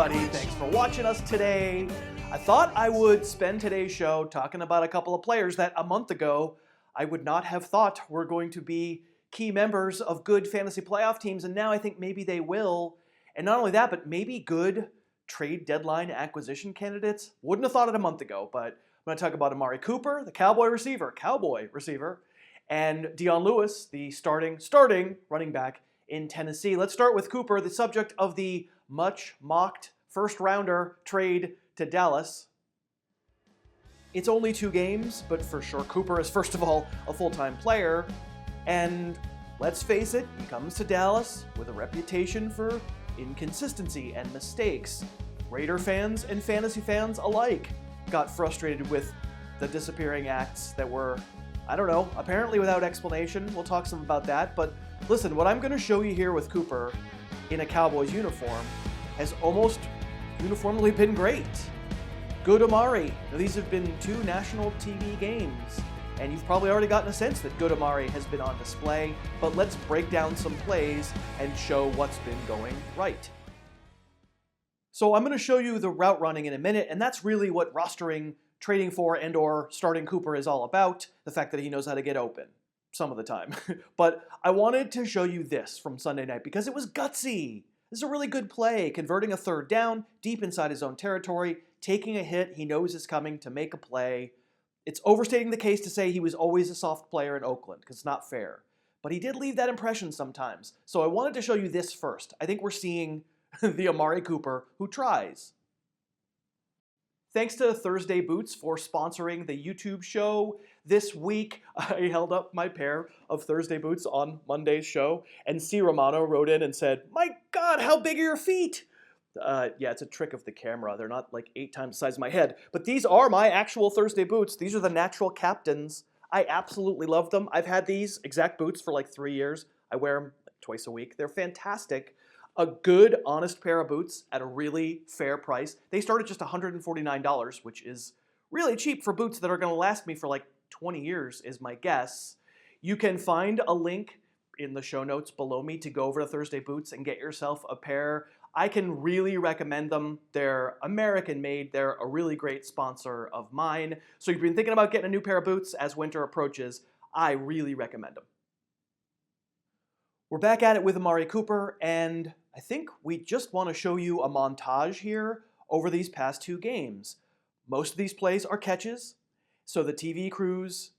everybody. Thanks for watching us today. I thought I would spend today's show talking about a couple of players that a month ago I would not have thought were going to be key members of good fantasy playoff teams, and now I think maybe they will. And not only that, but maybe good trade deadline acquisition candidates. Wouldn't have thought it a month ago, but I'm going to talk about Amari Cooper, the Cowboy receiver, and Dion Lewis, the starting running back in Tennessee. Let's start with Cooper, the subject of the much mocked first rounder trade to Dallas. It's only 2 games, but for sure Cooper is first of all a full-time player. And let's face it, he comes to Dallas with a reputation for inconsistency and mistakes. Raider fans and fantasy fans alike got frustrated with the disappearing acts that were, I don't know, apparently without explanation. We'll talk some about that. But listen, what I'm going to show you here with Cooper in a Cowboys uniform has almost uniformly been great. Good Amari. Now, these have been 2 national TV games, and you've probably already gotten a sense that good Amari has been on display, but let's break down some plays and show what's been going right. So I'm going to show you the route running in a minute, and that's really what rostering, trading for, and or starting Cooper is all about, the fact that he knows how to get open some of the time. But I wanted to show you this from Sunday night because it was gutsy. This is a really good play, converting a third down deep inside his own territory, taking a hit he knows is coming to make a play. It's overstating the case to say he was always a soft player in Oakland, because it's not fair. But he did leave that impression sometimes. So I wanted to show you this first. I think we're seeing the Amari Cooper who tries. Thanks to Thursday Boots for sponsoring the YouTube show this week. I held up my pair of Thursday Boots on Monday's show, and C. Romano wrote in and said, "My God, how big are your feet?" Yeah, it's a trick of the camera. They're not like 8 times the size of my head. But these are my actual Thursday boots. These are the natural captains. I absolutely love them. I've had these exact boots for like 3 years. I wear them twice a week. They're fantastic. A good, honest pair of boots at a really fair price. They start at just $149, which is really cheap for boots that are going to last me for like 20 years, is my guess. You can find a link in the show notes below me to go over to Thursday Boots and get yourself a pair. I can really recommend them. They're American-made. They're a really great sponsor of mine. So if you've been thinking about getting a new pair of boots as winter approaches, I really recommend them. We're back at it with Amari Cooper, and I think we just want to show you a montage here over these past 2 games. Most of these plays are catches, so the TV crews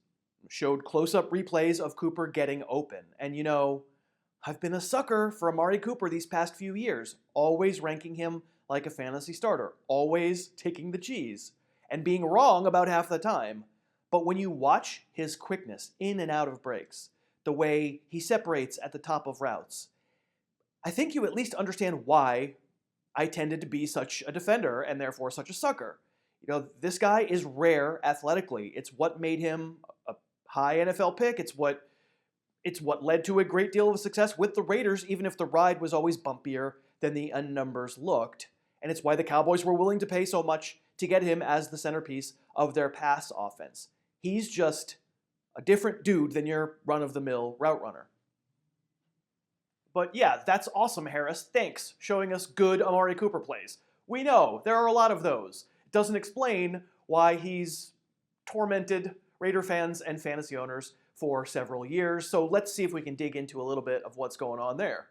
showed close-up replays of Cooper getting open. And you know, I've been a sucker for Amari Cooper these past few years, always ranking him like a fantasy starter, always taking the cheese, and being wrong about half the time. But when you watch his quickness in and out of breaks, the way he separates at the top of routes, I think you at least understand why I tended to be such a defender and therefore such a sucker. You know, this guy is rare athletically. It's what made him a high NFL pick. It's what led to a great deal of success with the Raiders, even if the ride was always bumpier than the end numbers looked. And it's why the Cowboys were willing to pay so much to get him as the centerpiece of their pass offense. He's just a different dude than your run-of-the-mill route runner. But yeah, that's awesome, Harris. Thanks, showing us good Amari Cooper plays. We know, there are a lot of those. It doesn't explain why he's tormented Raider fans and fantasy owners for several years, so let's see if we can dig into a little bit of what's going on there.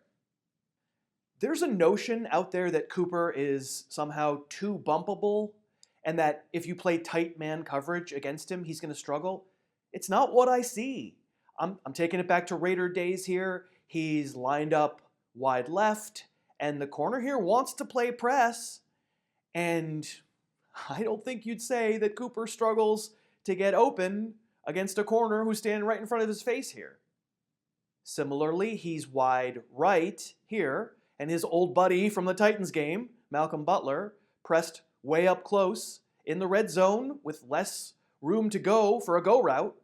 There's a notion out there that Cooper is somehow too bumpable, and that if you play tight man coverage against him, he's going to struggle. It's not what I see. I'm taking it back to Raider days here. He's lined up wide left, and the corner here wants to play press, and I don't think you'd say that Cooper struggles to get open against a corner who's standing right in front of his face here. Similarly, he's wide right here, and his old buddy from the Titans game, Malcolm Butler, pressed way up close in the red zone with less room to go for a go route.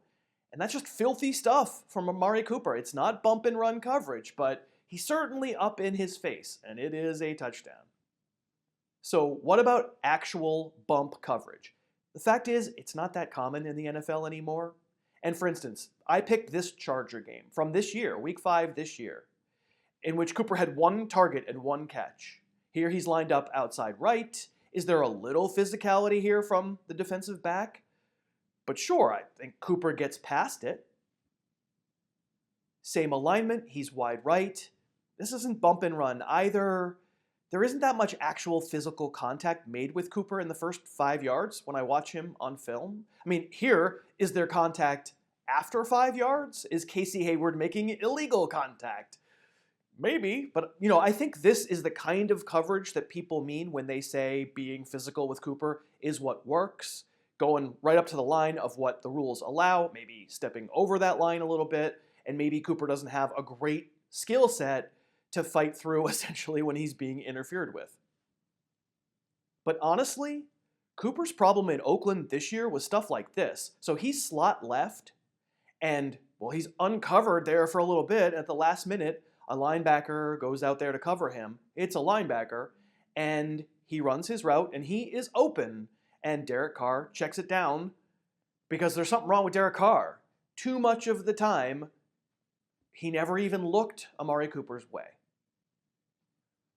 And that's just filthy stuff from Amari Cooper. It's not bump and run coverage, but he's certainly up in his face, and it is a touchdown. So what about actual bump coverage? The fact is, it's not that common in the NFL anymore. And for instance, I picked this Charger game from this year, week 5 this year, in which Cooper had 1 target and 1 catch. Here he's lined up outside right. Is there a little physicality here from the defensive back? But sure, I think Cooper gets past it. Same alignment, he's wide right. This isn't bump and run either. There isn't that much actual physical contact made with Cooper in the first 5 yards when I watch him on film. I mean, here, is there contact after 5 yards? Is Casey Hayward making illegal contact? Maybe, but I think this is the kind of coverage that people mean when they say being physical with Cooper is what works. Going right up to the line of what the rules allow, maybe stepping over that line a little bit, and maybe Cooper doesn't have a great skill set to fight through essentially when he's being interfered with. But honestly, Cooper's problem in Oakland this year was stuff like this. So he's slot left, and well, he's uncovered there for a little bit. At the last minute, a linebacker goes out there to cover him. It's a linebacker, and he runs his route, and he is open. And Derek Carr checks it down because there's something wrong with Derek Carr. Too much of the time, he never even looked Amari Cooper's way.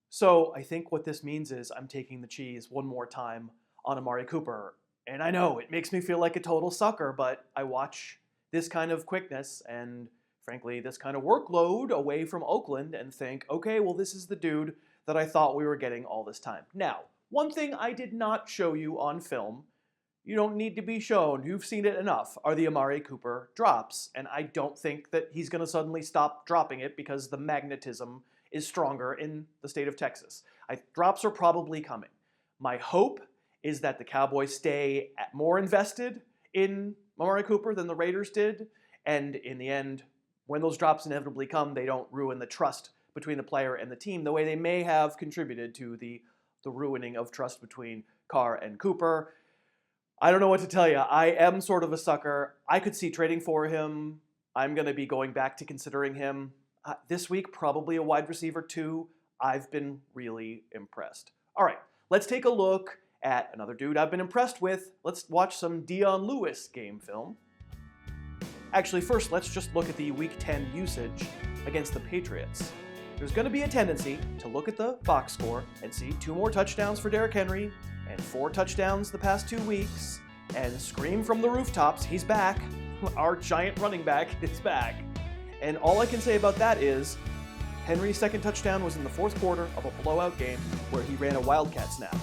So I think what this means is I'm taking the cheese one more time on Amari Cooper. And I know it makes me feel like a total sucker, but I watch this kind of quickness and frankly this kind of workload away from Oakland and think, okay, well this is the dude that I thought we were getting all this time. Now, one thing I did not show you on film, you don't need to be shown, you've seen it enough, are the Amari Cooper drops. And I don't think that he's going to suddenly stop dropping it because the magnetism is stronger in the state of Texas. Drops are probably coming. My hope is that the Cowboys stay more invested in Amari Cooper than the Raiders did, and in the end, when those drops inevitably come, they don't ruin the trust between the player and the team the way they may have contributed to the ruining of trust between Carr and Cooper. I don't know what to tell you. I am sort of a sucker. I could see trading for him. I'm going to be going back to considering him. This week, probably a wide receiver too. I've been really impressed. All right, let's take a look at another dude I've been impressed with. Let's watch some Dion Lewis game film. Actually, first, let's just look at the Week 10 usage against the Patriots. There's going to be a tendency to look at the box score and see 2 more touchdowns for Derrick Henry and 4 touchdowns the past 2 weeks and scream from the rooftops, he's back. Our giant running back is back. And all I can say about that is Henry's second touchdown was in the 4th quarter of a blowout game where he ran a wildcat snap.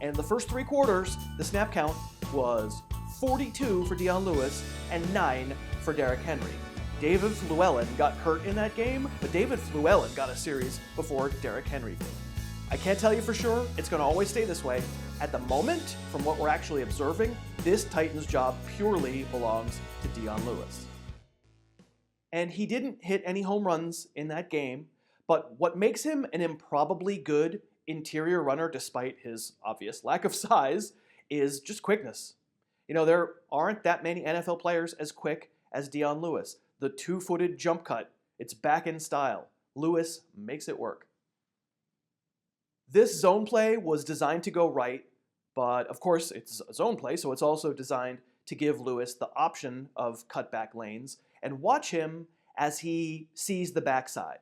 And the first 3 quarters, the snap count was 42 for Dion Lewis and 9 for Derrick Henry. David Fluellen got hurt in that game, but David Fluellen got a series before Derrick Henry did. I can't tell you for sure, it's going to always stay this way. At the moment, from what we're actually observing, this Titans job purely belongs to Dion Lewis. And he didn't hit any home runs in that game, but what makes him an improbably good interior runner despite his obvious lack of size is just quickness. There aren't that many NFL players as quick as Dion Lewis. The 2-footed jump cut, it's back in style. Lewis makes it work. This zone play was designed to go right, but of course it's a zone play, so it's also designed to give Lewis the option of cutback lanes and watch him as he sees the backside.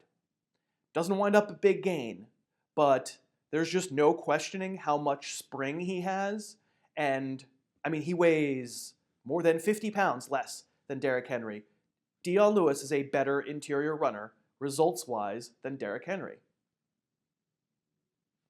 Doesn't wind up a big gain, but there's just no questioning how much spring he has, and he weighs more than 50 pounds less than Derrick Henry. Dion Lewis is a better interior runner, results-wise, than Derrick Henry.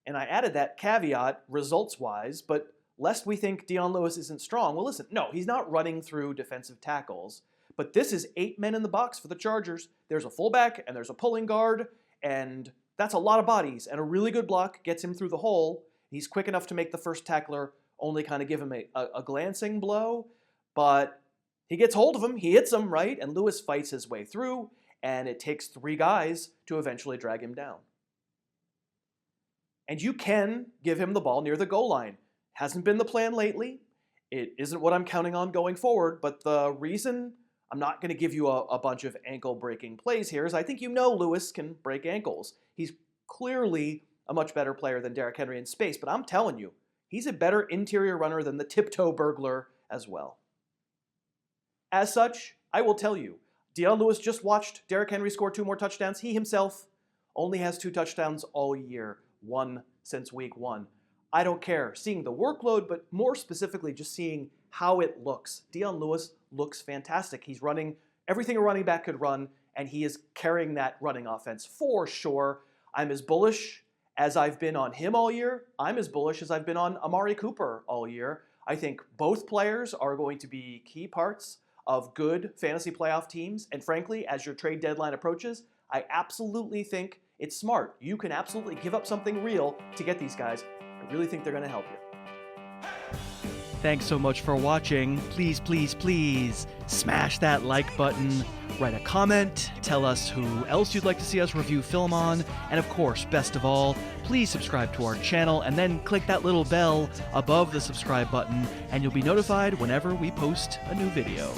And I added that caveat, results-wise, but lest we think Dion Lewis isn't strong, well listen, no, he's not running through defensive tackles, but this is 8 men in the box for the Chargers. There's a fullback, and there's a pulling guard, and that's a lot of bodies, and a really good block gets him through the hole. He's quick enough to make the first tackler only kind of give him a glancing blow, but he gets hold of him, he hits him, right? And Lewis fights his way through, and it takes 3 guys to eventually drag him down. And you can give him the ball near the goal line. Hasn't been the plan lately. It isn't what I'm counting on going forward, but the reason I'm not going to give you a bunch of ankle-breaking plays here is I think Lewis can break ankles. He's clearly a much better player than Derrick Henry in space, but I'm telling you, he's a better interior runner than the tiptoe burglar as well. As such, I will tell you, Dion Lewis just watched Derrick Henry score 2 more touchdowns. He himself only has 2 touchdowns all year. won since week 1. I don't care. Seeing the workload, but more specifically just seeing how it looks. Dion Lewis looks fantastic. He's running everything a running back could run, and he is carrying that running offense for sure. I'm as bullish as I've been on him all year. I'm as bullish as I've been on Amari Cooper all year. I think both players are going to be key parts of good fantasy playoff teams. And frankly, as your trade deadline approaches, I absolutely think it's smart. You can absolutely give up something real to get these guys. I really think they're going to help you. Thanks so much for watching. Please, please, please smash that like button, write a comment, tell us who else you'd like to see us review film on, and of course, best of all, please subscribe to our channel and then click that little bell above the subscribe button and you'll be notified whenever we post a new video.